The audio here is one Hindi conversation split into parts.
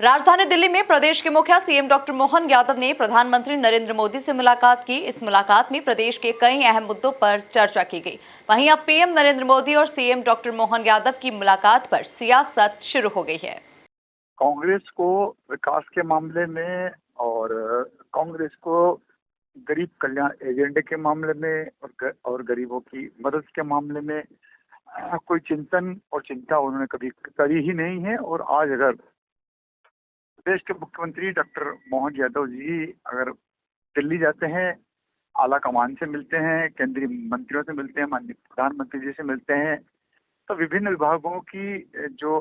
राजधानी दिल्ली में प्रदेश के मुखिया सीएम डॉक्टर मोहन यादव ने प्रधानमंत्री नरेंद्र मोदी से मुलाकात की। इस मुलाकात में प्रदेश के कई अहम मुद्दों पर चर्चा की गई। वहीं अब पीएम नरेंद्र मोदी और सीएम डॉक्टर मोहन यादव की मुलाकात पर सियासत शुरू हो गई है। कांग्रेस को विकास के मामले में और कांग्रेस को गरीब कल्याण एजेंडे के मामले में और गरीबों की मदद के मामले में कोई चिंतन और चिंता उन्होंने कभी करी ही नहीं है। और आज अगर देश के मुख्यमंत्री डॉक्टर मोहन यादव जी अगर दिल्ली जाते हैं, आला कमान से मिलते हैं, केंद्रीय मंत्रियों से मिलते हैं, माननीय प्रधानमंत्री जी से मिलते हैं, तो विभिन्न विभागों की जो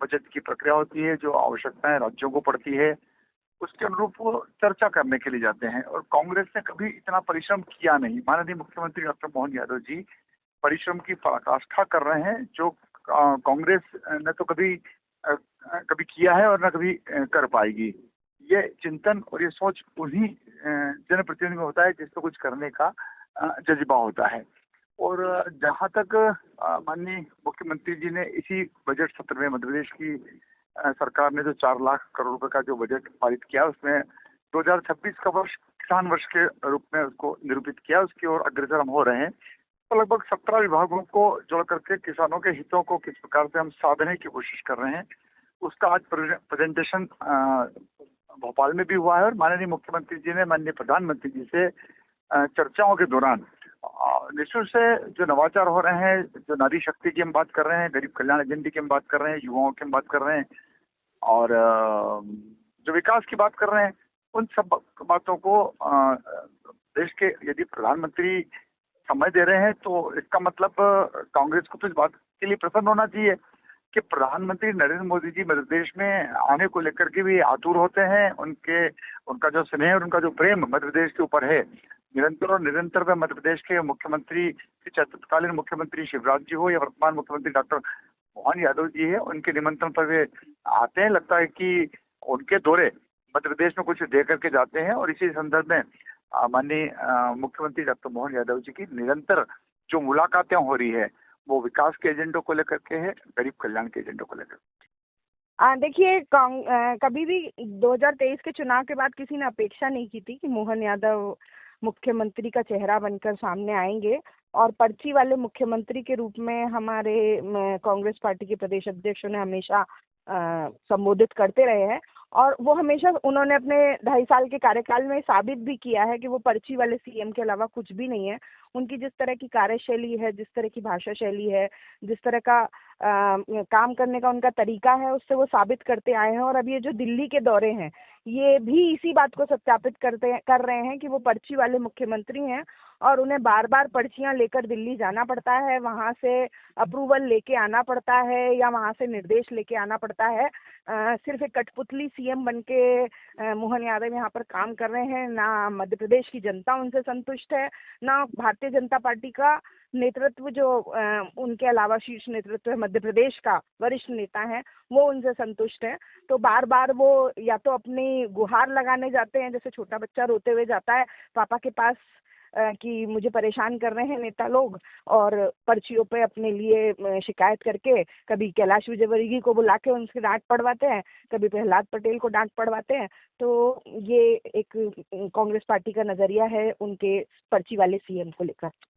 बजट की प्रक्रिया होती है, जो आवश्यकताएं राज्यों को पड़ती है, उसके अनुरूप वो चर्चा करने के लिए जाते हैं। और कांग्रेस ने कभी इतना परिश्रम किया नहीं। माननीय मुख्यमंत्री डॉक्टर मोहन यादव जी परिश्रम की पराकाष्ठा कर रहे हैं, जो कांग्रेस ने तो कभी किया है और न कभी कर पाएगी। ये चिंतन और ये सोच उन्हीं जनप्रतिनिधि में होता है जिसको कुछ करने का जज्बा होता है। और जहां तक माननीय मुख्यमंत्री जी ने इसी बजट सत्र में मध्य प्रदेश की सरकार ने जो 4 लाख करोड़ रुपए का जो बजट पारित किया, उसमें 2026 का वर्ष किसान वर्ष के रूप में उसको निरूपित किया। उसकी ओर अग्रसर हम हो रहे हैं। तो लगभग 17 विभागों को जोड़ करके किसानों के हितों को किस प्रकार से हम साधने की कोशिश कर रहे हैं, उसका आज प्रेजेंटेशन भोपाल में भी हुआ है। और माननीय मुख्यमंत्री जी ने माननीय प्रधानमंत्री जी से चर्चाओं के दौरान निश्चित से जो नवाचार हो रहे हैं, जो नारी शक्ति की हम बात कर रहे हैं, गरीब कल्याण एजेंडे की हम बात कर रहे हैं, युवाओं की हम बात कर रहे हैं, और जो विकास की बात कर रहे हैं, उन सब बातों को देश के यदि प्रधानमंत्री समय दे रहे हैं, तो इसका मतलब कांग्रेस को तो इस बात के लिए प्रसन्न होना चाहिए कि प्रधानमंत्री नरेंद्र मोदी जी मध्य प्रदेश में आने को लेकर के भी आतुर होते हैं। उनका जो स्नेह और उनका जो प्रेम मध्य प्रदेश के ऊपर है, निरंतर और निरंतर वे मध्य प्रदेश के मुख्यमंत्री, तत्कालीन मुख्यमंत्री शिवराज जी हो या वर्तमान मुख्यमंत्री डॉक्टर मोहन यादव जी है, उनके निमंत्रण पर वे आते हैं। लगता है कि उनके दौरे मध्य प्रदेश में कुछ दे करके जाते हैं। और इसी संदर्भ में माननीय मुख्यमंत्री डॉक्टर मोहन यादव जी की निरंतर जो मुलाकातें हो रही है, वो विकास के एजेंडों को लेकर के है, गरीब कल्याण के एजेंडों को लेकर। देखिए, कभी भी 2023 के चुनाव के बाद किसी ने अपेक्षा नहीं की थी कि मोहन यादव मुख्यमंत्री का चेहरा बनकर सामने आएंगे और पर्ची वाले मुख्यमंत्री के रूप में हमारे कांग्रेस पार्टी के प्रदेश अध्यक्षों ने हमेशा संबोधित करते रहे हैं। और वो हमेशा उन्होंने अपने 2.5 साल के कार्यकाल में साबित भी किया है कि वो पर्ची वाले सीएम के अलावा कुछ भी नहीं है। उनकी जिस तरह की कार्यशैली है, जिस तरह की भाषा शैली है, जिस तरह का काम करने का उनका तरीका है, उससे वो साबित करते आए हैं। और अब ये जो दिल्ली के दौरे हैं, ये भी इसी बात को सत्यापित कर रहे हैं कि वो पर्ची वाले मुख्यमंत्री हैं और उन्हें बार बार पर्चियां लेकर दिल्ली जाना पड़ता है, वहां से अप्रूवल लेके आना पड़ता है या वहां से निर्देश लेके आना पड़ता है। सिर्फ एक कठपुतली सीएम बनके मोहन यादव यहाँ पर काम कर रहे हैं। ना मध्य प्रदेश की जनता उनसे संतुष्ट है, ना भारतीय जनता पार्टी का नेतृत्व, जो उनके अलावा शीर्ष नेतृत्व है मध्य प्रदेश का, वरिष्ठ नेता है, वो उनसे संतुष्ट है। तो बार बार वो या तो अपनी गुहार लगाने जाते हैं, जैसे छोटा बच्चा रोते हुए जाता है पापा के पास कि मुझे परेशान कर रहे हैं नेता लोग, और पर्चियों पे अपने लिए शिकायत करके कभी कैलाश विजयवर्गीय को बुला के उनसे डांट पड़वाते हैं, कभी प्रहलाद पटेल को डांट पड़वाते हैं। तो ये एक कांग्रेस पार्टी का नजरिया है उनके पर्ची वाले सीएम को लेकर।